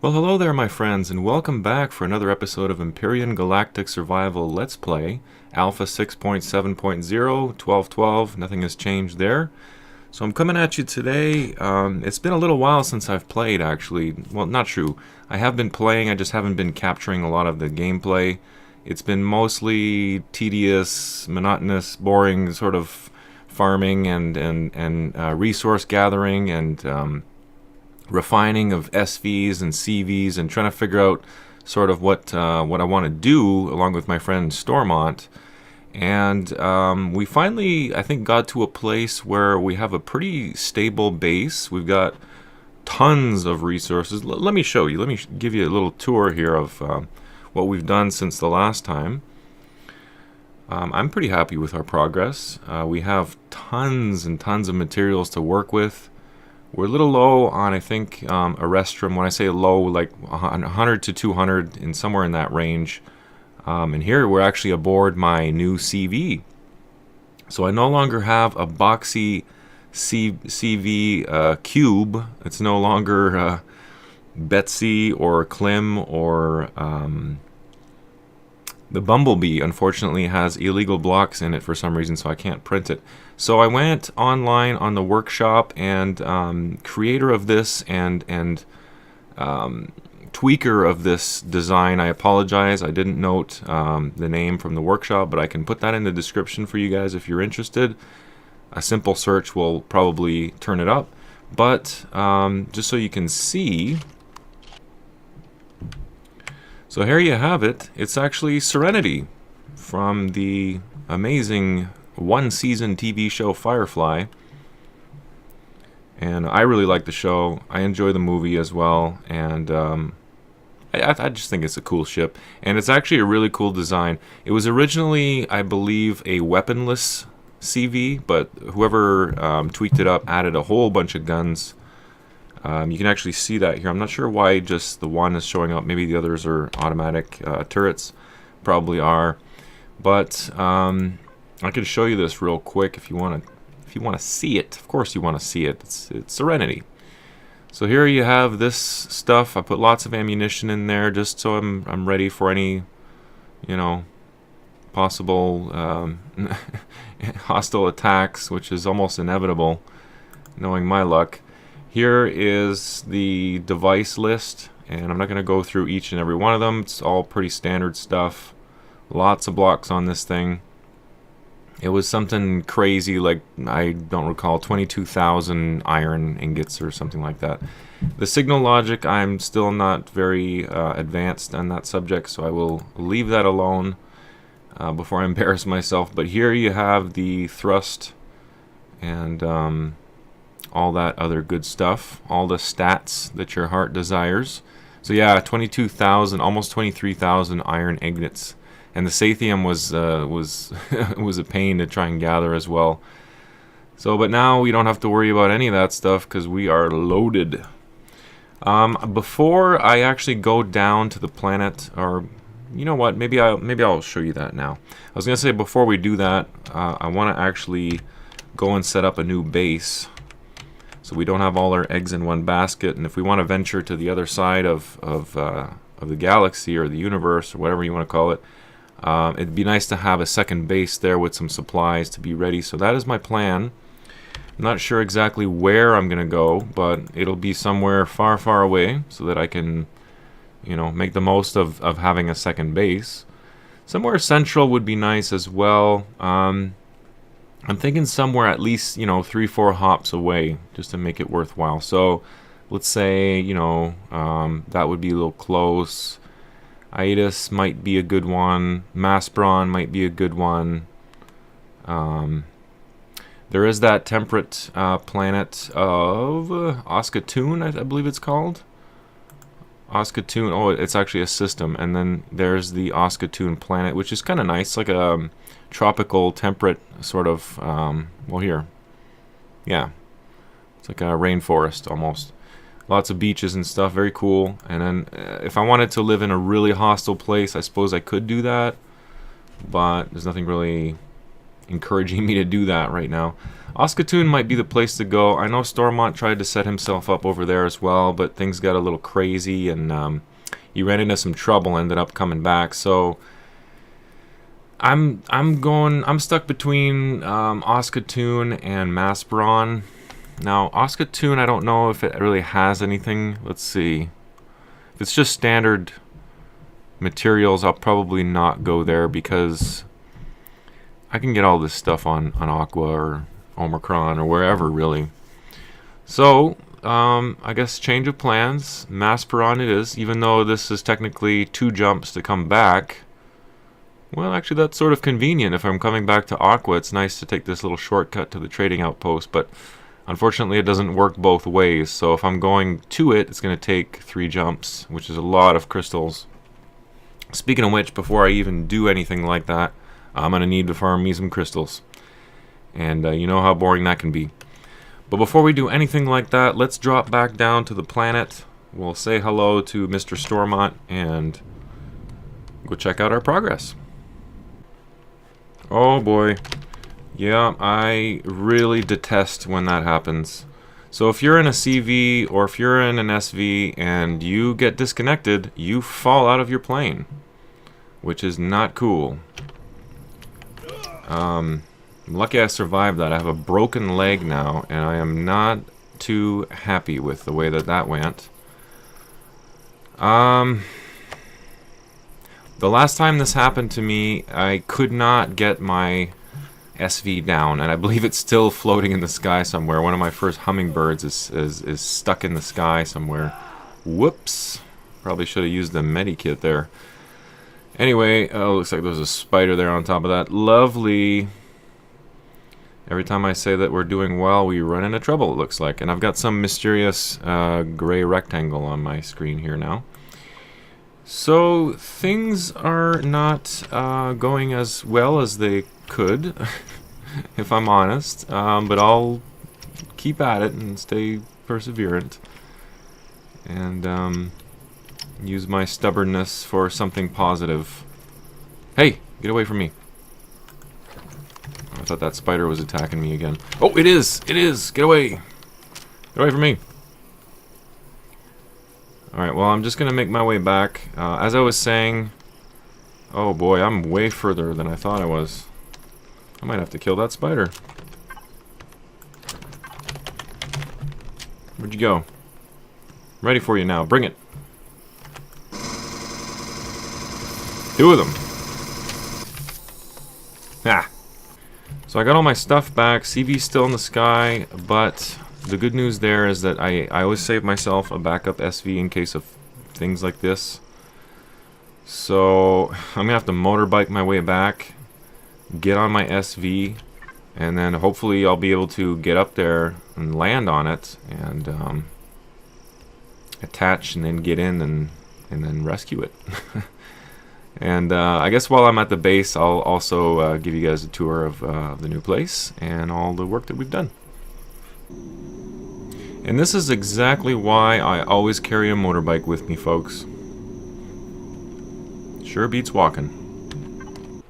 Well, hello there, my friends, and welcome back for another episode of Empyrion Galactic Survival Let's Play, Alpha 6.7.0, 12.12, nothing has changed there. So I'm coming at you today. It's been a little while since I've played, actually. Well, not true. I have been playing, I just haven't been capturing a lot of the gameplay. It's been mostly tedious, monotonous, boring sort of farming and resource gathering and refining of SVs and CVs and trying to figure out sort of what I want to do along with my friend Stormont. And we finally, I think, got to a place where we have a pretty stable base. We've got tons of resources. Let me show you. Let me give you a little tour here of what we've done since the last time. I'm pretty happy with our progress. We have tons and tons of materials to work with. We're a little low on, I think, a restrum. When I say low, like 100 to 200, and somewhere in that range. And here we're actually aboard my new CV. So I no longer have a boxy CV cube. It's no longer Betsy or Klim or the Bumblebee. Unfortunately has illegal blocks in it for some reason, so I can't print it. So I went online on the workshop, and creator of this and tweaker of this design, I apologize, I didn't note the name from the workshop, but I can put that in the description for you guys if you're interested. A simple search will probably turn it up, but just so you can see. So here you have it. It's actually Serenity from the amazing one-season TV show Firefly. And I really like the show. I enjoy the movie as well. And I just think it's a cool ship. And it's actually a really cool design. It was originally, I believe, a weaponless CV, but whoever tweaked it up added a whole bunch of guns. You can actually see that here. I'm not sure why just the one is showing up. Maybe the others are automatic turrets. Probably are. But I can show you this real quick if you want to see it. Of course you want to see it. It's Serenity. So here you have this stuff. I put lots of ammunition in there just so I'm ready for any, possible hostile attacks, which is almost inevitable, knowing my luck. Here is the device list, and I'm not going to go through each and every one of them. It's all pretty standard stuff. Lots of blocks on this thing. It was something crazy, like, I don't recall, 22,000 iron ingots or something like that. The signal logic, I'm still not very advanced on that subject, so I will leave that alone before I embarrass myself. But here you have the thrust and all that other good stuff, all the stats that your heart desires. So yeah, 22,000, almost 23,000 iron ingots. And the Sathium was was a pain to try and gather as well. So, but now we don't have to worry about any of that stuff because we are loaded. Before I actually go down to the planet, or you know what? Maybe I'll show you that now. I was gonna say before we do that, I want to actually go and set up a new base, so we don't have all our eggs in one basket. And if we want to venture to the other side of the galaxy or the universe or whatever you want to call it. It'd be nice to have a second base there with some supplies to be ready. So that is my plan. I'm not sure exactly where I'm going to go, but it'll be somewhere far, far away so that I can, make the most of having a second base. Somewhere central would be nice as well. I'm thinking somewhere at least, 3-4 hops away just to make it worthwhile. So let's say, that would be a little close. Itis might be a good one. Maspron might be a good one. There is that temperate planet of Oskatoon, I believe it's called. Oskatoon. Oh, it's actually a system. And then there's the Oskatoon planet, which is kind of nice, like a tropical, temperate sort of. Well, here, yeah, it's like a rainforest almost. Lots of beaches and stuff, very cool. And then if I wanted to live in a really hostile place, I suppose I could do that. But there's nothing really, encouraging me to do that right now. Oskatoon might be the place to go. I know Stormont tried to set himself up over there as well, but things got a little crazy, and he ran into some trouble, ended up coming back. So I'm stuck between Oskatoon and Masperon. Now Oskatoon, I don't know if it really has anything. Let's see. If it's just standard materials, I'll probably not go there because I can get all this stuff on Aqua or Omicron or wherever, really. So I guess change of plans. Masperon it is, even though this is technically 2 jumps to come back. Well, actually that's sort of convenient. If I'm coming back to Aqua, it's nice to take this little shortcut to the trading outpost, but unfortunately it doesn't work both ways. So if I'm going to it, it's going to take 3 jumps, which is a lot of crystals. Speaking of which, before I even do anything like that, I'm going to need to farm me some crystals. And you know how boring that can be. But before we do anything like that, let's drop back down to the planet. We'll say hello to Mr. Stormont and go check out our progress. Oh boy. Yeah, I really detest when that happens. So if you're in a CV or if you're in an SV and you get disconnected, you fall out of your plane, which is not cool. I'm lucky I survived that. I have a broken leg now, and I am not too happy with the way that that went. The last time this happened to me, I could not get my SV down, and I believe it's still floating in the sky somewhere. One of my first hummingbirds is stuck in the sky somewhere. Whoops. Probably should have used the medikit there. Anyway, looks like there's a spider there on top of that. Lovely. Every time I say that we're doing well, we run into trouble, it looks like. And I've got some mysterious gray rectangle on my screen here now. So things are not going as well as they could, if I'm honest. But I'll keep at it and stay perseverant. And use my stubbornness for something positive. Hey, get away from me. I thought that spider was attacking me again. Oh, it is! It is! Get away! Get away from me! Alright, well, I'm just going to make my way back. As I was saying... Oh boy, I'm way further than I thought I was. I might have to kill that spider. Where'd you go? I'm ready for you now. Bring it. 2 of them. Ah! So I got all my stuff back. CV's still in the sky, but the good news there is that I always save myself a backup SV in case of things like this. So I'm gonna have to motorbike my way back, get on my SV, and then hopefully I'll be able to get up there and land on it and attach and then get in and then rescue it. And I guess while I'm at the base, I'll also give you guys a tour of the new place and all the work that we've done. And this is exactly why I always carry a motorbike with me, folks. Sure beats walking.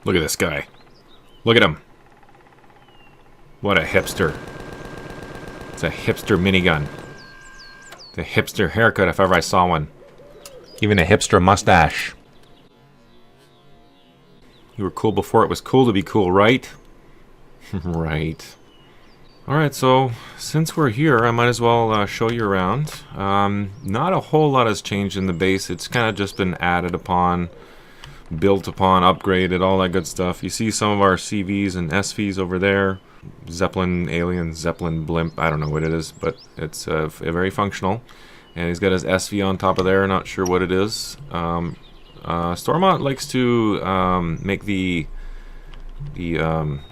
Look at this guy. Look at him. What a hipster. It's a hipster minigun. It's a hipster haircut if ever I saw one. Even a hipster mustache. You were cool before it was cool to be cool, right? Right. Alright, so since we're here, I might as well show you around. Not a whole lot has changed in the base. It's kind of just been added upon, built upon, upgraded, all that good stuff. You see some of our CVs and SVs over there. Zeppelin, alien, Zeppelin, blimp, I don't know what it is, but it's very functional. And he's got his SV on top of there, not sure what it is. Stormont likes to make the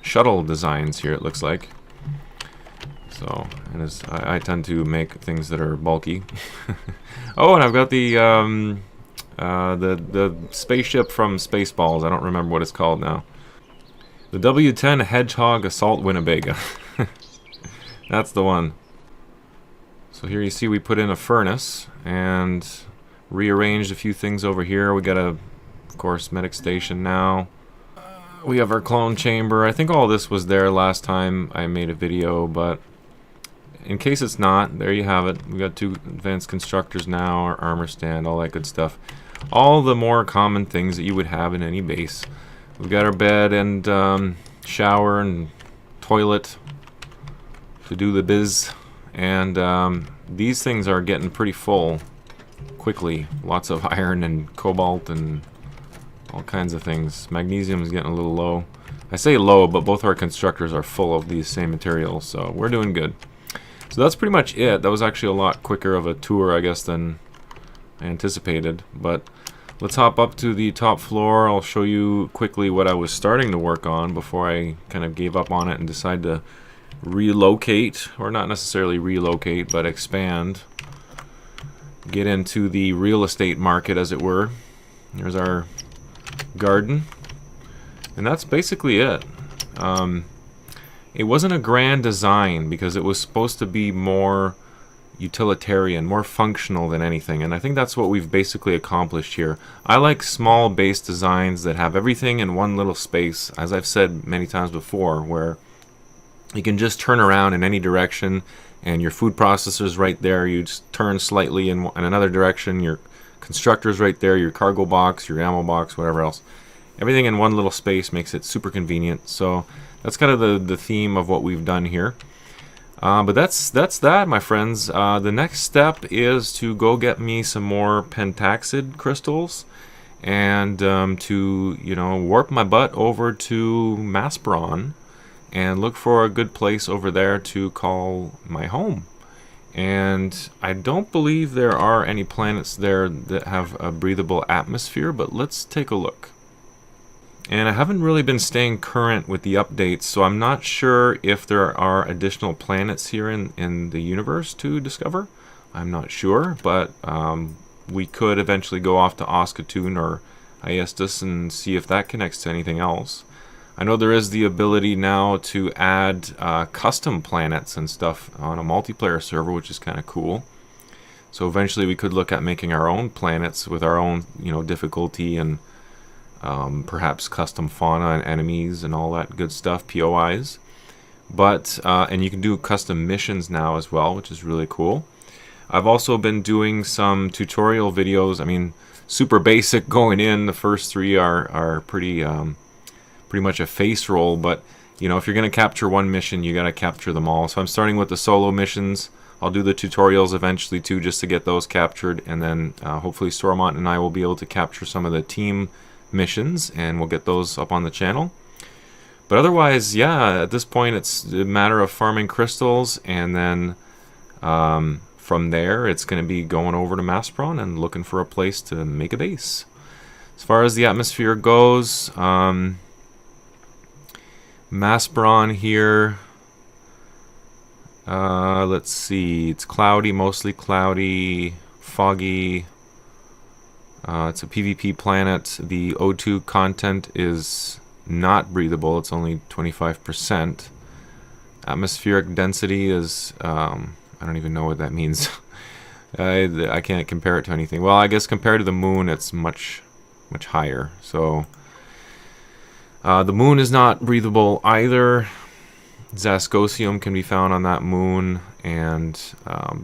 shuttle designs here, it looks like. So, and I tend to make things that are bulky. Oh, and I've got the spaceship from Spaceballs. I don't remember what it's called now. The W-10 Hedgehog Assault Winnebago. That's the one. So here you see we put in a furnace and rearranged a few things over here. We got a, of course, medic station now. We have our clone chamber. I think all this was there last time I made a video, but in case it's not, there you have it. We got 2 advanced constructors now, our armor stand, all that good stuff. All the more common things that you would have in any base. We've got our bed and shower and toilet to do the biz, and these things are getting pretty full quickly. Lots of iron and cobalt and all kinds of things. Magnesium is getting a little low. I say low, but both our constructors are full of these same materials, so we're doing good. So that's pretty much it. That was actually a lot quicker of a tour, I guess, than I anticipated. But let's hop up to the top floor. I'll show you quickly what I was starting to work on before I kind of gave up on it and decided to relocate, or not necessarily relocate, but expand. Get into the real estate market, as it were. There's our garden, and that's basically it. It wasn't a grand design because it was supposed to be more utilitarian, more functional than anything, and I think that's what we've basically accomplished here. I like small base designs that have everything in one little space, as I've said many times before, where you can just turn around in any direction and your food processor's right there. You just turn slightly in another direction, your constructor's right there, your cargo box, your ammo box, whatever else. Everything in one little space makes it super convenient. So that's kind of the theme of what we've done here. But that's that, my friends. The next step is to go get me some more pentaxid crystals and to, you know, warp my butt over to Maspron and look for a good place over there to call my home. And I don't believe there are any planets there that have a breathable atmosphere, but let's take a look. And I haven't really been staying current with the updates, so I'm not sure if there are additional planets here in the universe to discover. I'm not sure, but we could eventually go off to Oskatoon or Iestus and see if that connects to anything else. I know there is the ability now to add custom planets and stuff on a multiplayer server, which is kind of cool. So eventually we could look at making our own planets with our own, you know, difficulty and perhaps custom fauna and enemies and all that good stuff, POIs. But and you can do custom missions now as well, which is really cool. I've also been doing some tutorial videos. I mean, super basic going in. The first 3 are pretty much a face roll, but you know, if you're going to capture one mission, you got to capture them all. So I'm starting with the solo missions. I'll do the tutorials eventually too, just to get those captured, and then hopefully Stormont and I will be able to capture some of the team missions, and we'll get those up on the channel. But otherwise, yeah, at this point it's a matter of farming crystals, and then from there it's going to be going over to Maspron and looking for a place to make a base. As far as the atmosphere goes, Maspron here, let's see, it's cloudy, mostly cloudy, foggy. It's a PvP planet. The O2 content is not breathable, it's only 25%. Atmospheric density is, I don't even know what that means. I can't compare it to anything. Well, I guess compared to the moon, it's much higher. So the moon is not breathable either. Zascosium can be found on that moon, and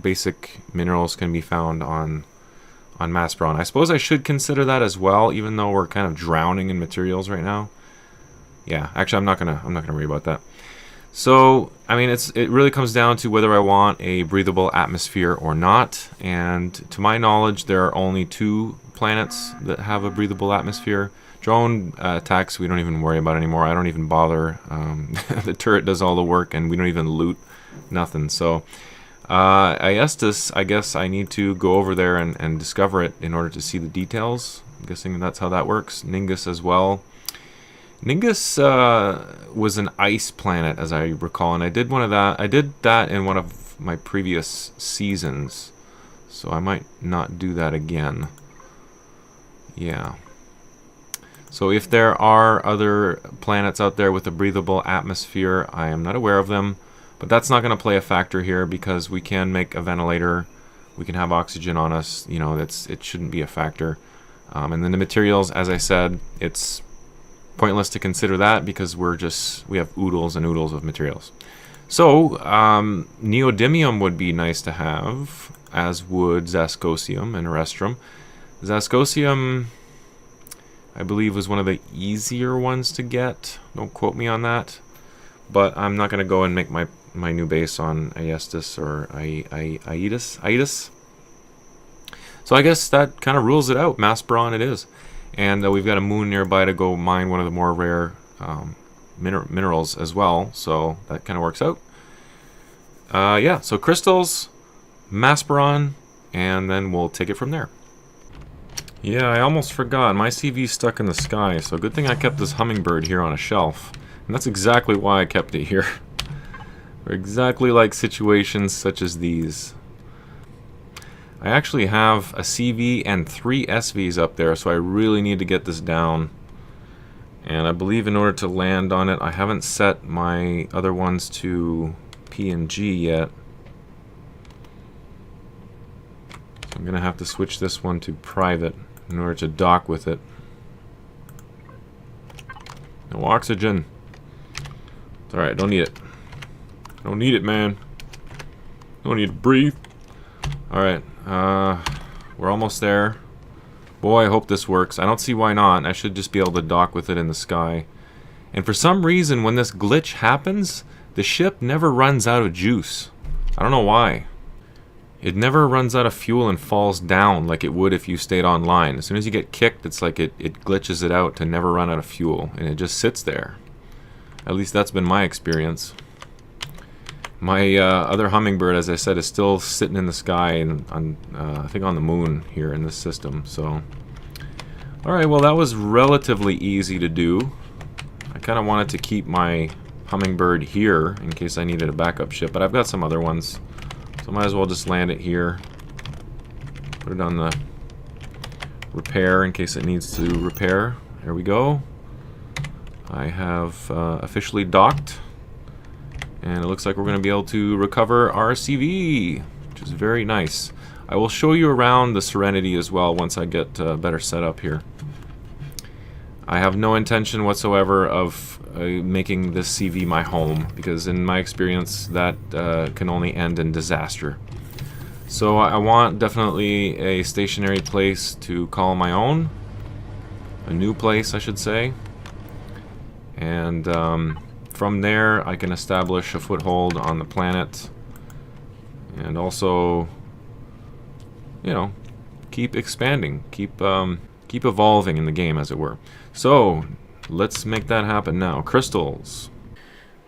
basic minerals can be found on Maspron. I suppose I should consider that as well, even though we're kind of drowning in materials right now. Yeah, actually, I'm not gonna worry about that. So, I mean, it really comes down to whether I want a breathable atmosphere or not. And to my knowledge, there are only 2 planets that have a breathable atmosphere. Drone attacks we don't even worry about anymore. I don't even bother. The turret does all the work, and we don't even loot nothing. So Iestus, I guess I need to go over there and discover it in order to see the details. I'm guessing that's how that works. Ningus as well. Ningus was an ice planet, as I recall, and I did that in one of my previous seasons. So I might not do that again. Yeah. So if there are other planets out there with a breathable atmosphere, I am not aware of them. But that's not going to play a factor here because we can make a ventilator. We can have oxygen on us. You know, it shouldn't be a factor. And then the materials, as I said, it's pointless to consider that because we have oodles and oodles of materials. So, neodymium would be nice to have, as would zascosium and restrum. Zascosium, I believe, was one of the easier ones to get. Don't quote me on that. But I'm not going to go and make my new base on Aestus or Aetus. So I guess that kind of rules it out. Masperon it is. And we've got a moon nearby to go mine one of the more rare minerals as well, so that kind of works out. Yeah, so crystals, Masperon, and then we'll take it from there. Yeah, I almost forgot. My CV's stuck in the sky, so good thing I kept this hummingbird here on a shelf. And that's exactly why I kept it here. For exactly like situations such as these. I actually have a CV and 3 SVs up there, so I really need to get this down. And I believe in order to land on it, I haven't set my other ones to P and G yet. So I'm going to have to switch this one to private in order to dock with it. No oxygen. It's alright, don't need it. Don't need it, man. Don't need to breathe. Alright, we're almost there. Boy, I hope this works. I don't see why not. I should just be able to dock with it in the sky. And for some reason, when this glitch happens, the ship never runs out of juice. I don't know why. It never runs out of fuel and falls down like it would if you stayed online. As soon as you get kicked, it's like it glitches it out to never run out of fuel. And it just sits there. At least that's been my experience. My other hummingbird, as I said, is still sitting in the sky and I think on the moon here in this system. So, all right, well that was relatively easy to do. I kind of wanted to keep my hummingbird here in case I needed a backup ship, but I've got some other ones, so I might as well just land it here. Put it on the repair in case it needs to repair. There we go. I have officially docked. And it looks like we're going to be able to recover our CV, which is very nice. I will show you around the Serenity as well once I get better set up here. I have no intention whatsoever of making this CV my home, because in my experience that can only end in disaster. So I want definitely a stationary place to call my own. A new place, I should say. And from there, I can establish a foothold on the planet, and also, you know, keep expanding, keep evolving in the game, as it were. So let's make that happen now. Crystals.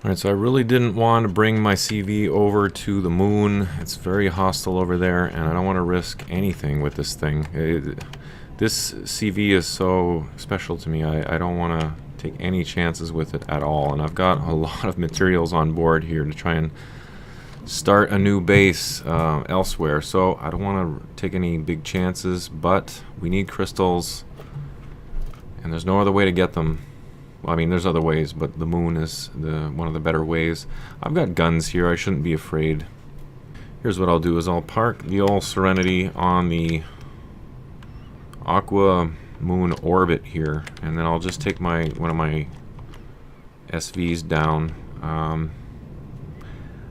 All right, so I really didn't want to bring my CV over to the moon. It's very hostile over there, and I don't want to risk anything with this thing. This CV is so special to me. I don't want to take any chances with it at all, and I've got a lot of materials on board here to try and start a new base elsewhere, so I don't want to take any big chances, but we need crystals and there's no other way to get them. Well, I mean, there's other ways, but the moon is one of the better ways. I've got guns here, I shouldn't be afraid. Here's what I'll do is I'll park the old Serenity on the Aqua Moon orbit here, and then I'll just take one of my SVs down.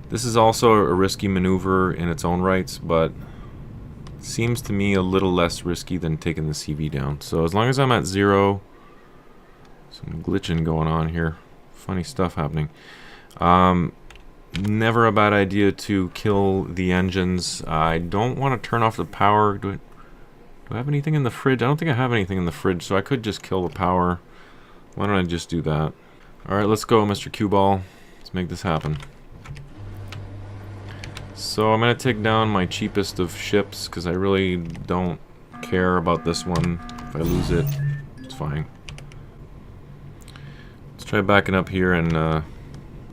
This is also a risky maneuver in its own rights, but seems to me a little less risky than taking the CV down. So as long as I'm at 0, some glitching going on here, funny stuff happening. Never a bad idea to kill the engines. I don't want to turn off the power. Do I have anything in the fridge? I don't think I have anything in the fridge, so I could just kill the power. Why don't I just do that? Alright, let's go, Mr. Q-Ball. Let's make this happen. So I'm going to take down my cheapest of ships, because I really don't care about this one. If I lose it, it's fine. Let's try backing up here and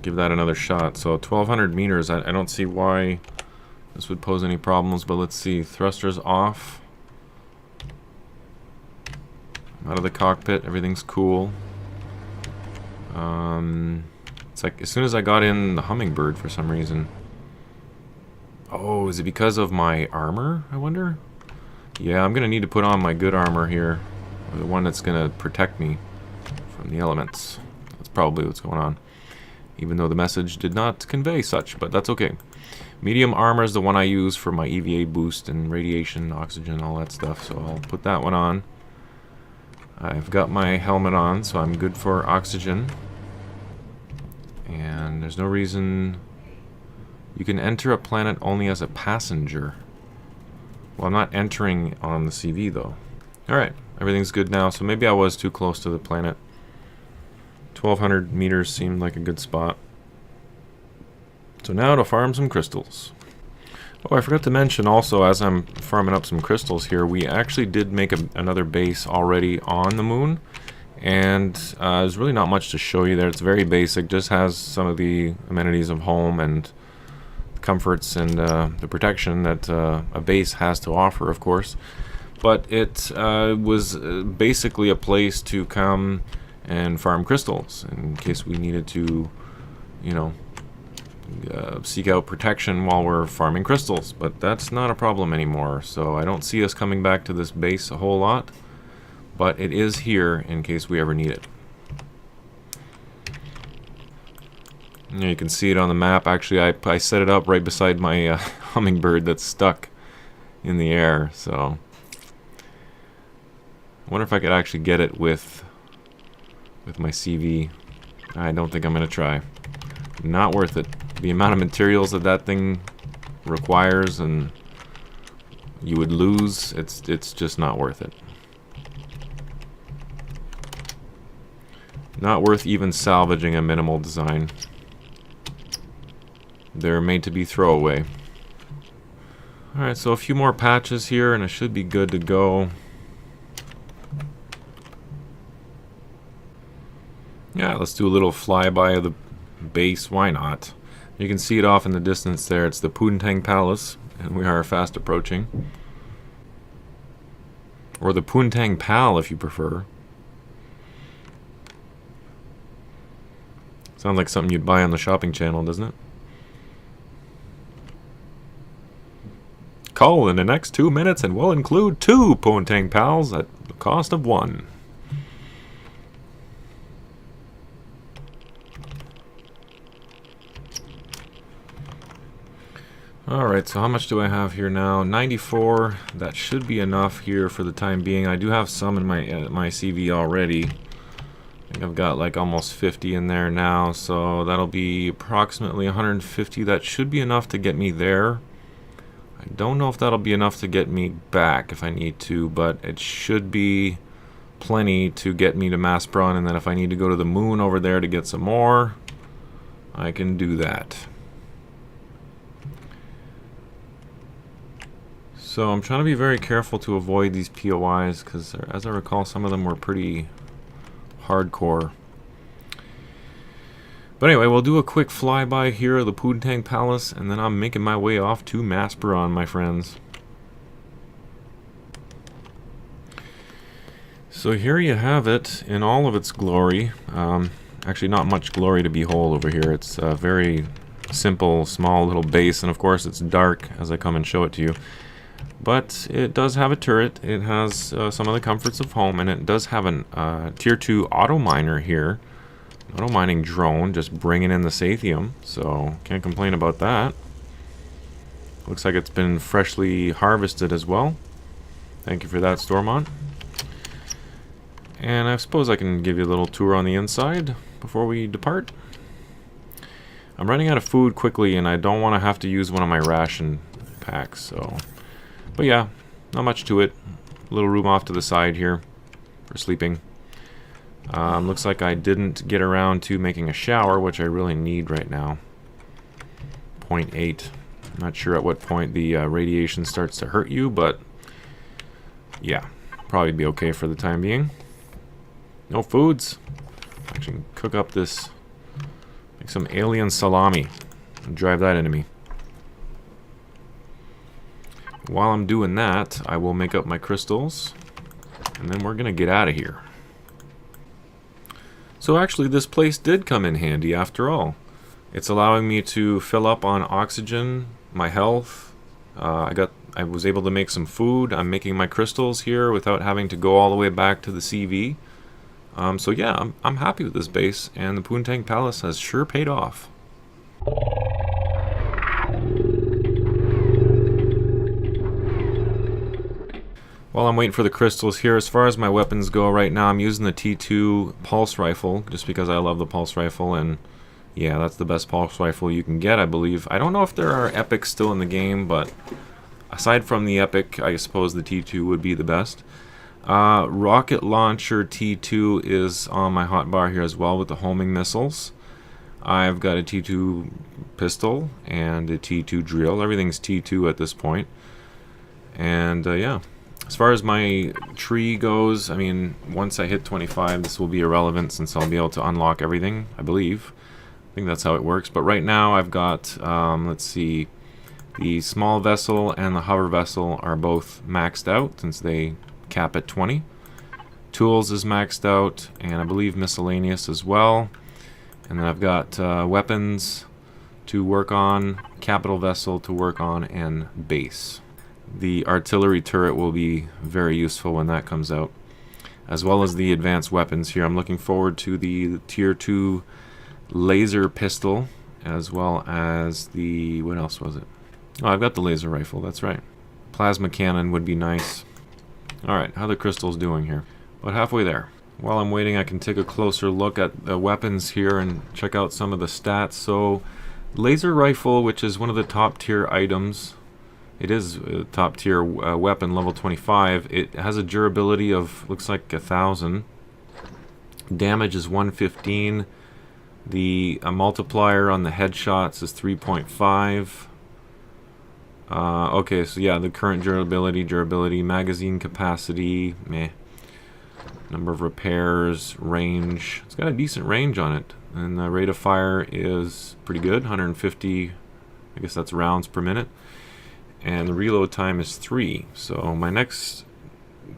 give that another shot. So 1,200 meters, I don't see why this would pose any problems, but let's see. Thrusters off. Out of the cockpit, everything's cool. It's like as soon as I got in the Hummingbird for some reason. Oh, is it because of my armor, I wonder? Yeah, I'm gonna need to put on my good armor here. Or the one that's gonna protect me from the elements. That's probably what's going on. Even though the message did not convey such, but that's okay. Medium armor is the one I use for my EVA boost and radiation, oxygen, all that stuff, so I'll put that one on. I've got my helmet on, so I'm good for oxygen. And there's no reason... You can enter a planet only as a passenger. Well, I'm not entering on the CV, though. Alright, everything's good now, so maybe I was too close to the planet. 1,200 meters seemed like a good spot. So now to farm some crystals. Oh, I forgot to mention also, as I'm farming up some crystals here, we actually did make another base already on the moon. And there's really not much to show you there. It's very basic, just has some of the amenities of home and comforts and the protection that a base has to offer, of course. But it was basically a place to come and farm crystals in case we needed to, you know, seek out protection while we're farming crystals. But that's not a problem anymore, so I don't see us coming back to this base a whole lot. But it is here in case we ever need it. You can see it on the map. Actually, I set it up right beside my hummingbird that's stuck in the air. So I wonder if I could actually get it with my CV. I don't think I'm going to try. Not worth it. The amount of materials that thing requires and you would lose, it's just not worth it. Not worth even salvaging a minimal design. They're made to be throwaway. Alright, so a few more patches here and it should be good to go. Yeah, let's do a little flyby of the base. Why not? You can see it off in the distance there. It's the Poontang Palace, and we are fast approaching. Or the Poontang Pal, if you prefer. Sounds like something you'd buy on the shopping channel, doesn't it? Call in the next 2 minutes and we'll include 2 Poontang Pals at the cost of 1. Alright, so how much do I have here now? 94. That should be enough here for the time being. I do have some in my CV already. I think I've got like almost 50 in there now, so that'll be approximately 150. That should be enough to get me there. I don't know if that'll be enough to get me back if I need to, but it should be plenty to get me to Maspron, and then if I need to go to the moon over there to get some more, I can do that. So I'm trying to be very careful to avoid these POIs, because as I recall, some of them were pretty hardcore. But anyway, we'll do a quick flyby here of the Poontang Palace, and then I'm making my way off to Maspron, my friends. So here you have it in all of its glory. Actually, not much glory to behold over here. It's a very simple, small little base, and of course it's dark as I come and show it to you. But it does have a turret, it has some of the comforts of home, and it does have an tier 2 auto miner here. Auto mining drone, just bringing in the Sathium, so can't complain about that. Looks like it's been freshly harvested as well. Thank you for that, Stormont. And I suppose I can give you a little tour on the inside before we depart. I'm running out of food quickly, and I don't want to have to use one of my ration packs, so... But yeah, not much to it. A little room off to the side here for sleeping. Looks like I didn't get around to making a shower, which I really need right now. 0.8. I'm not sure at what point the radiation starts to hurt you, but yeah, probably be okay for the time being. No foods. I can cook up this, make some alien salami and drive that into me. While I'm doing that, I will make up my crystals, and then we're gonna get out of here. So actually, this place did come in handy after all. It's allowing me to fill up on oxygen, my health. I was able to make some food. I'm making my crystals here without having to go all the way back to the CV. So yeah, I'm happy with this base, and the Poontang Palace has sure paid off. While I'm waiting for the crystals here, as far as my weapons go right now, I'm using the T2 pulse rifle, just because I love the pulse rifle, and yeah, that's the best pulse rifle you can get, I believe. I don't know if there are epics still in the game, but aside from the epic, I suppose the T2 would be the best. Rocket launcher T2 is on my hotbar here as well with the homing missiles. I've got a T2 pistol and a T2 drill. Everything's T2 at this point. And yeah. As far as my tree goes, I mean, once I hit 25, this will be irrelevant since I'll be able to unlock everything, I believe. I think that's how it works. But right now I've got, let's see, the small vessel and the hover vessel are both maxed out since they cap at 20. Tools is maxed out, and I believe miscellaneous as well. And then I've got weapons to work on, capital vessel to work on, and base. The artillery turret will be very useful when that comes out, as well as the advanced weapons here. I'm looking forward to the tier 2 laser pistol, as well as the, what else was it? Oh, I've got the laser rifle, that's right. Plasma cannon would be nice. Alright, how are the crystals doing here? About halfway there. While I'm waiting, I can take a closer look at the weapons here and check out some of the stats. So, laser rifle, which is one of the top tier items, it is a top tier weapon, level 25. It has a durability of, looks like 1,000. Damage is 115. The multiplier on the headshots is 3.5. Okay, so yeah, the current durability, magazine capacity, meh. Number of repairs, range. It's got a decent range on it. And the rate of fire is pretty good, 150, I guess that's rounds per minute. And the reload time is 3. So my next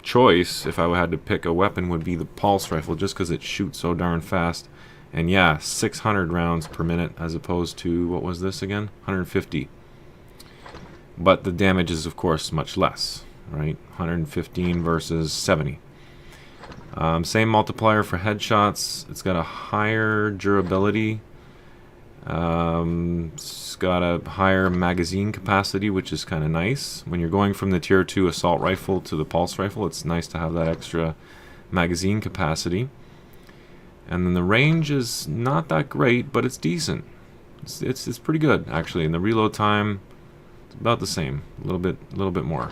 choice, if I had to pick a weapon, would be the pulse rifle, just because it shoots so darn fast. And yeah, 600 rounds per minute as opposed to, what was this again? 150. But the damage is, of course, much less, right? 115 versus 70. Same multiplier for headshots. It's got a higher durability. It's got a higher magazine capacity, which is kind of nice. When you're going from the tier 2 assault rifle to the pulse rifle, it's nice to have that extra magazine capacity. And then the range is not that great, but it's decent. It's pretty good, actually. And the reload time, it's about the same, a little bit more.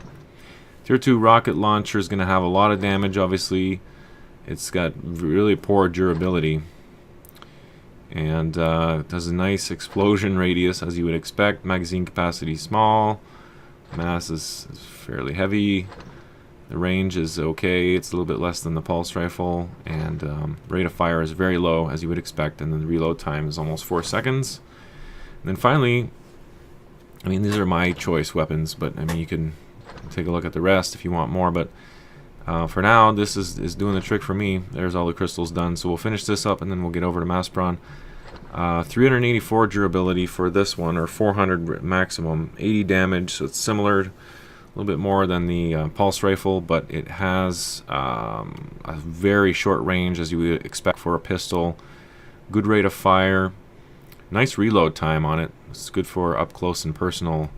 Tier 2 rocket launcher is going to have a lot of damage, obviously. It's got really poor durability. And it has a nice explosion radius, as you would expect. Magazine capacity small. Mass is fairly heavy. The range is okay. It's a little bit less than the pulse rifle. And rate of fire is very low, as you would expect. And then the reload time is almost 4 seconds. And then finally, I mean, these are my choice weapons, but I mean, you can take a look at the rest if you want more. But for now, this is doing the trick for me. There's all the crystals done. So we'll finish this up, and then we'll get over to Maspron. 384 durability for this one, or 400 maximum. 80 damage, so it's similar, a little bit more than the pulse rifle, but it has a very short range, as you would expect for a pistol. Good rate of fire. Nice reload time on it. It's good for up close and personal.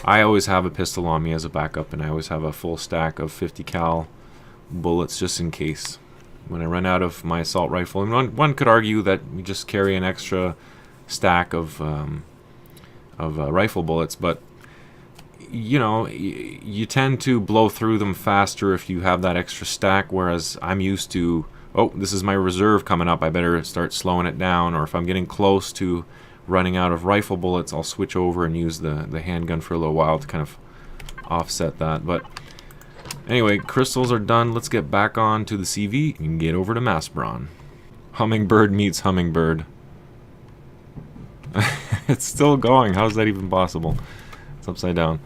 I always have a pistol on me as a backup, and I always have a full stack of 50 cal bullets just in case when I run out of my assault rifle. And one could argue that you just carry an extra stack of rifle bullets, but you know, you tend to blow through them faster if you have that extra stack, whereas I'm used to, oh, this is my reserve coming up, I better start slowing it down. Or if I'm getting close to running out of rifle bullets, I'll switch over and use the handgun for a little while to kind of offset that. But anyway, crystals are done. Let's get back on to the CV and get over to Maspron. Hummingbird meets hummingbird. It's still going. How's that even possible? It's upside down.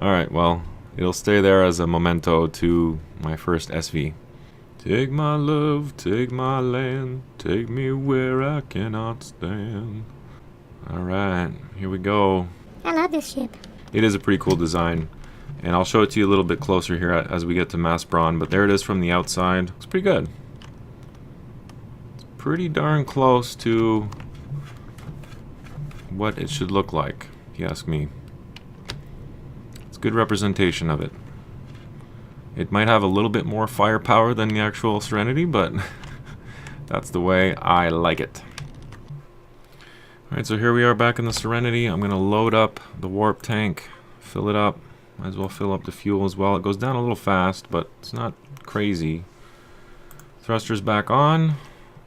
Alright, well, it'll stay there as a memento to my first SV. Take my love, take my land, take me where I cannot stand. Alright, here we go. I love this ship. It is a pretty cool design. And I'll show it to you a little bit closer here as we get to Maspron, but there it is from the outside. It's pretty good. pretty darn close to what it should look like, if you ask me. It's a good representation of it. It might have a little bit more firepower than the actual Serenity, but that's the way I like it. Alright, so here we are back in the Serenity. I'm going to load up the warp tank, fill it up. Might as well fill up the fuel as well. It goes down a little fast, but it's not crazy. Thrusters back on,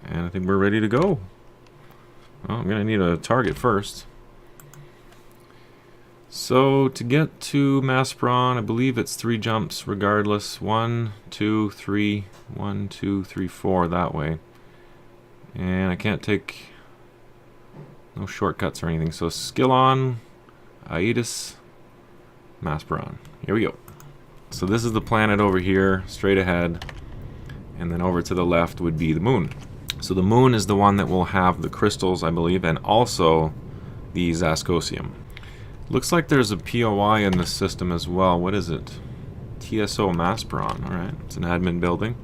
and I think we're ready to go. Well, I'm going to need a target first. So to get to Maspron, I believe it's 3 jumps regardless. 1, 2, 3, 1, 2, 3, 4 that way. And I can't take no shortcuts or anything. So skill on, Aedes, Maspron. Here we go. So this is the planet over here, straight ahead. And then over to the left would be the moon. So the moon is the one that will have the crystals, I believe, and also the Zascosium. Looks like there's a POI in this system as well. What is it? TSO Maspron. Alright, it's an admin building.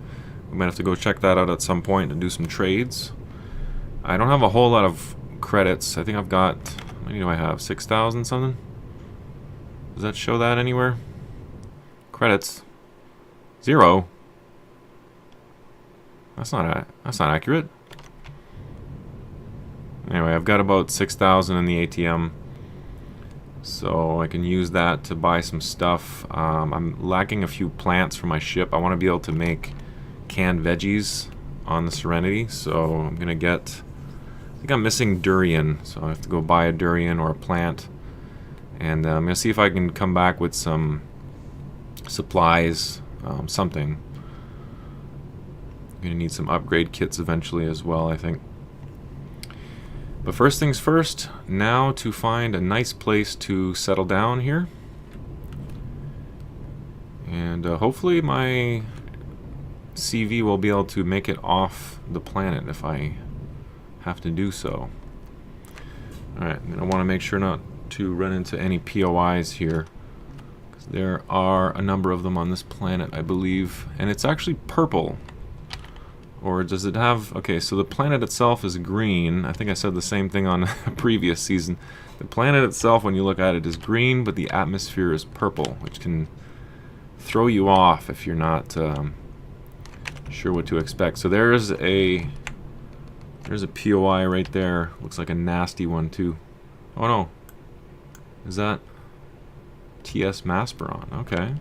We might have to go check that out at some point and do some trades. I don't have a whole lot of credits. I think I've got, how many do I have? 6,000 something? Does that show that anywhere? Credits. 0. That's not accurate. Anyway, I've got about 6,000 in the ATM, so I can use that to buy some stuff. I'm lacking a few plants for my ship. I want to be able to make canned veggies on the Serenity, so I'm gonna get, I think I'm missing durian, so I have to go buy a durian or a plant, and I'm gonna see if I can come back with some supplies, something. I'm gonna need some upgrade kits eventually as well, I think. But first things first, now to find a nice place to settle down here. And hopefully my CV will be able to make it off the planet if I have to do so. Alright, I want to make sure not to run into any POIs here, because there are a number of them on this planet, I believe. And it's actually purple. Or does it have... Okay, so the planet itself is green. I think I said the same thing on a previous season. The planet itself, when you look at it, is green, but the atmosphere is purple, which can throw you off if you're not sure what to expect. So there's a POI right there. Looks like a nasty one, too. Oh, no. Is that TS Maspron? Okay.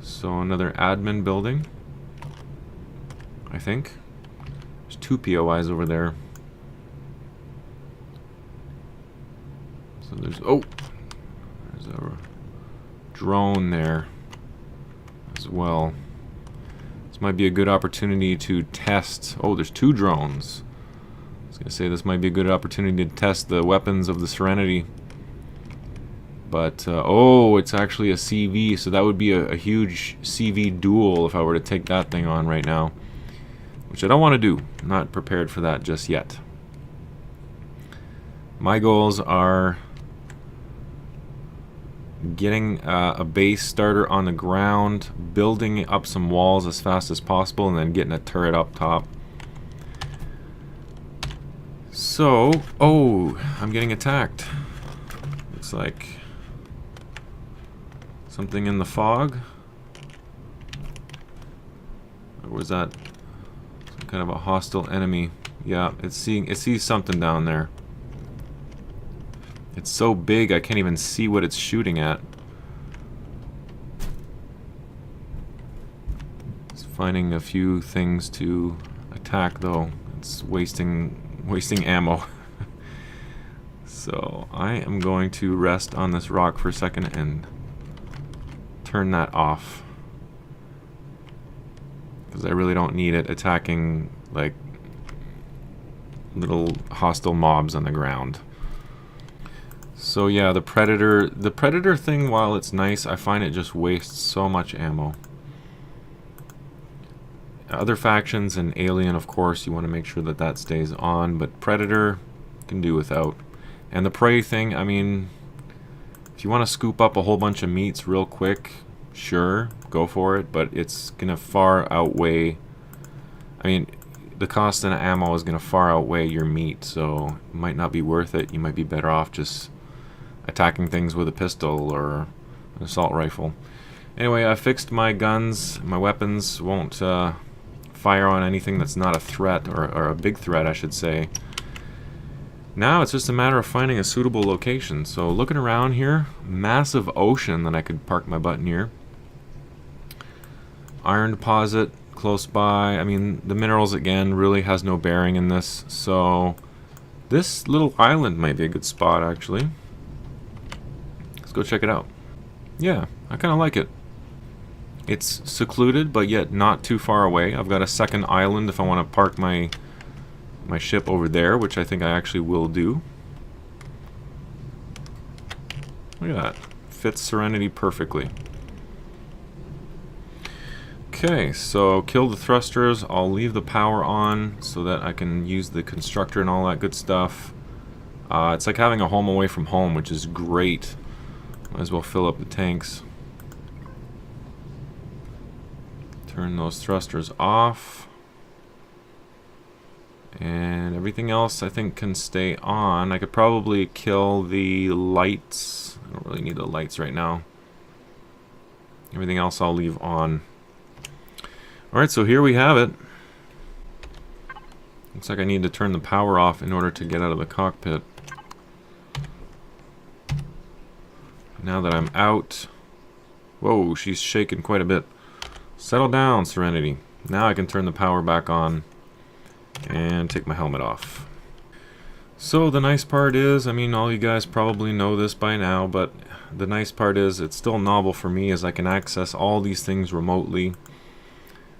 So another admin building, I think. There's 2 POIs over there. So there's a drone there as well. This might be a good opportunity to test. Oh, there's 2 drones. I was gonna say this might be a good opportunity to test the weapons of the Serenity. But, oh, it's actually a CV, so that would be a huge CV duel if I were to take that thing on right now. Which I don't want to do. I'm not prepared for that just yet. My goals are getting a base starter on the ground, building up some walls as fast as possible, and then getting a turret up top. So, oh, I'm getting attacked. Looks like something in the fog. Or was that kind of a hostile enemy? Yeah, it sees something down there. It's so big I can't even see what it's shooting at. It's finding a few things to attack though. It's wasting ammo. So I am going to rest on this rock for a second and turn that off, because I really don't need it attacking like little hostile mobs on the ground. So yeah, the predator thing, while it's nice, I find it just wastes so much ammo. Other factions and alien, of course, you want to make sure that that stays on, but predator can do without. And the prey thing, I mean, if you want to scoop up a whole bunch of meats real quick, sure, go for it, but it's gonna far outweigh. I mean, the cost in ammo is going to far outweigh your meat, so it might not be worth it. You might be better off just attacking things with a pistol or an assault rifle. Anyway, I fixed my guns. My weapons won't fire on anything that's not a threat, or a big threat, I should say. Now it's just a matter of finding a suitable location. So looking around here, massive ocean that I could park my butt near. Iron deposit close by. I mean, the minerals again really has no bearing in this. So this little island might be a good spot actually. Let's go check it out. Yeah, I kind of like it. It's secluded, but yet not too far away. I've got a second island if I want to park my ship over there, which I think I actually will do. Look at that. Fits Serenity perfectly. Okay, so kill the thrusters. I'll leave the power on so that I can use the constructor and all that good stuff. It's like having a home away from home, which is great. Might as well fill up the tanks. Turn those thrusters off. And everything else I think can stay on. I could probably kill the lights. I don't really need the lights right now. Everything else I'll leave on. Alright, so here we have it. Looks like I need to turn the power off in order to get out of the cockpit. Now that I'm out... Whoa, she's shaking quite a bit. Settle down, Serenity. Now I can turn the power back on and take my helmet off. So the nice part is, I mean, all you guys probably know this by now, but the nice part is it's still novel for me as I can access all these things remotely.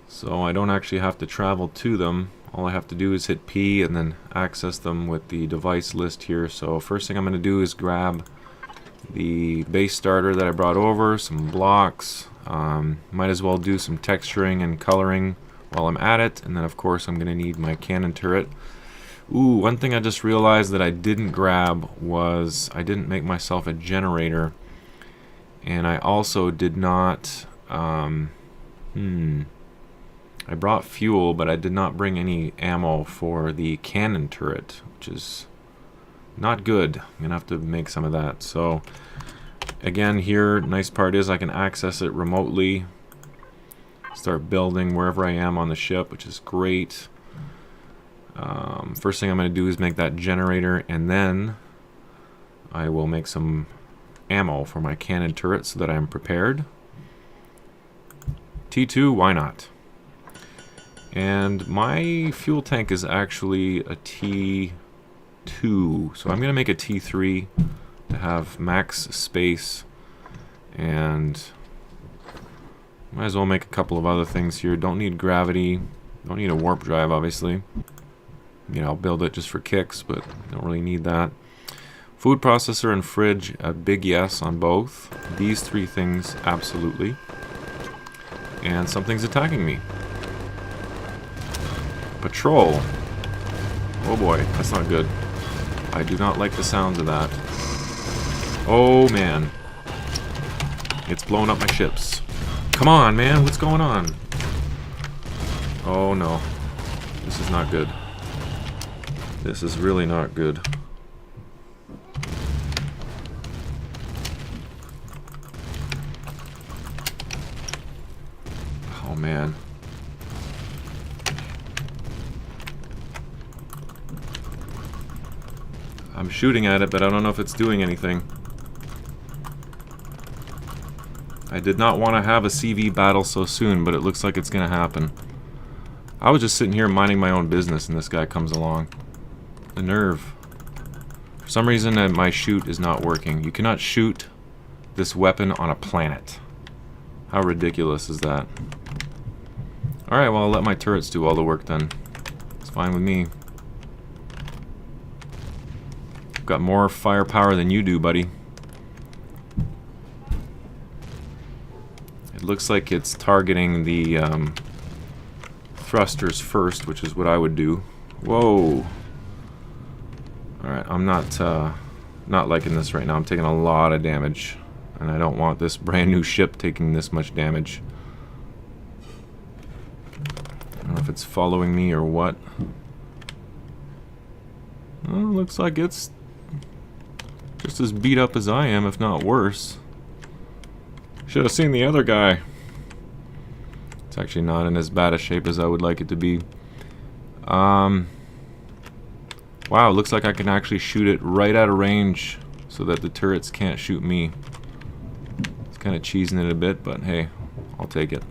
So I don't actually have to travel to them. All I have to do is hit P and then access them with the device list here. So first thing I'm going to do is grab the base starter that I brought over, some blocks. Might as well do some texturing and coloring while I'm at it, and then of course I'm gonna need my cannon turret. Ooh, one thing I just realized that I didn't grab was I didn't make myself a generator, and I also did not I brought fuel, but I did not bring any ammo for the cannon turret, which is not good. I'm gonna have to make some of that. So again, here, nice part is I can access it remotely. Start building wherever I am on the ship, which is great. First thing I'm going to do is make that generator, and then I will make some ammo for my cannon turret so that I'm prepared. T2, why not? And my fuel tank is actually a T2, so I'm going to make a T3 to have max space, and might as well make a couple of other things here. Don't need gravity, don't need a warp drive obviously. You know, I'll build it just for kicks, but don't really need that. Food processor and fridge, a big yes on both. These three things, absolutely. And something's attacking me. Patrol. Oh boy, that's not good. I do not like the sounds of that. Oh man. It's blowing up my ships. Come on, man, what's going on? Oh no. This is not good. This is really not good. Oh man. I'm shooting at it, but I don't know if it's doing anything. I did not want to have a CV battle so soon, but it looks like it's going to happen. I was just sitting here minding my own business, and this guy comes along. The nerve. For some reason, my shoot is not working. You cannot shoot this weapon on a planet. How ridiculous is that? Alright, well, I'll let my turrets do all the work then. It's fine with me. I've got more firepower than you do, buddy. It looks like it's targeting the thrusters first, which is what I would do. Whoa. Alright, I'm not liking this right now. I'm taking a lot of damage, and I don't want this brand new ship taking this much damage. if it's following me or what. Well, looks like it's just as beat up as I am, if not worse. Should have seen the other guy. It's actually not in as bad a shape as I would like it to be. Wow, looks like I can actually shoot it right out of range so that the turrets can't shoot me. It's kind of cheesing it a bit, but hey, I'll take it.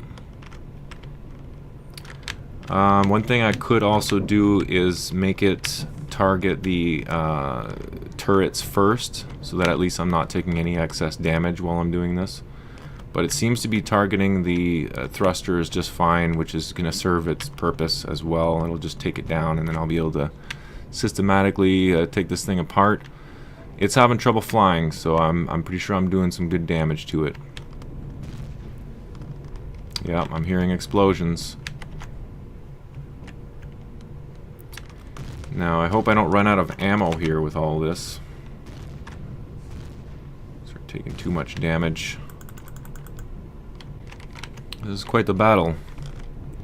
One thing I could also do is make it target the turrets first, so that at least I'm not taking any excess damage while I'm doing this. But it seems to be targeting the thrusters just fine, which is going to serve its purpose as well. It'll just take it down, and then I'll be able to systematically take this thing apart. It's having trouble flying, so I'm pretty sure I'm doing some good damage to it. Yeah, I'm hearing explosions. Now, I hope I don't run out of ammo here with all this. Start taking too much damage. This is quite the battle.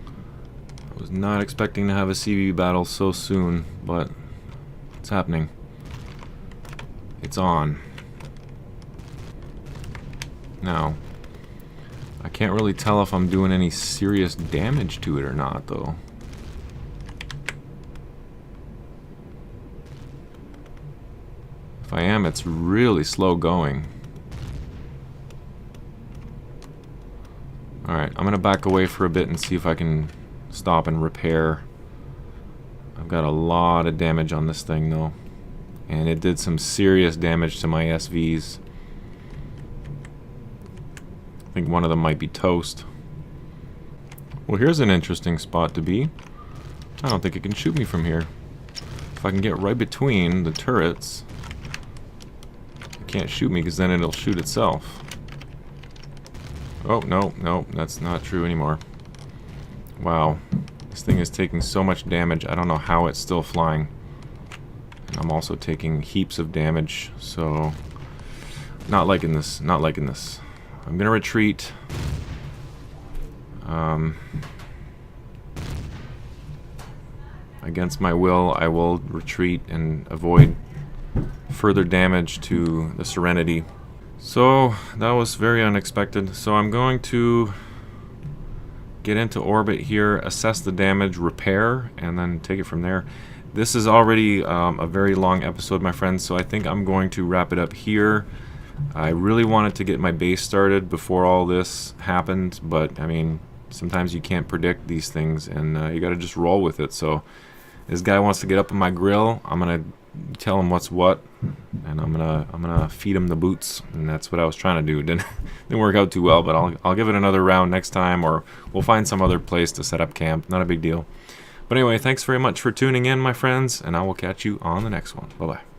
I was not expecting to have a CV battle so soon, but it's happening. It's on. Now, I can't really tell if I'm doing any serious damage to it or not, though. If I am, it's really slow going. Alright, I'm gonna back away for a bit and see if I can stop and repair. I've got a lot of damage on this thing though, and it did some serious damage to my SVs. I think one of them might be toast. Well, here's an interesting spot to be. I don't think it can shoot me from here. If I can get right between the turrets, it can't shoot me because then it'll shoot itself. Oh, no, no, that's not true anymore. Wow. This thing is taking so much damage, I don't know how it's still flying. And I'm also taking heaps of damage, so... Not liking this, not liking this. I'm gonna retreat. Against my will, I will retreat and avoid further damage to the Serenity. So that was very unexpected. So I'm going to get into orbit here, assess the damage, repair, and then take it from there. This is already a very long episode, my friends, so I think I'm going to wrap it up here. I really wanted to get my base started before all this happened, but I mean, sometimes you can't predict these things, and you gotta just roll with it. So this guy wants to get up in my grill. I'm gonna tell him what's what, and I'm gonna feed him the boots, and that's what I was trying to do. Didn't work out too well, but I'll give it another round next time, or we'll find some other place to set up camp. Not a big deal. But anyway, thanks very much for tuning in, my friends, and I will catch you on the next one. Bye bye.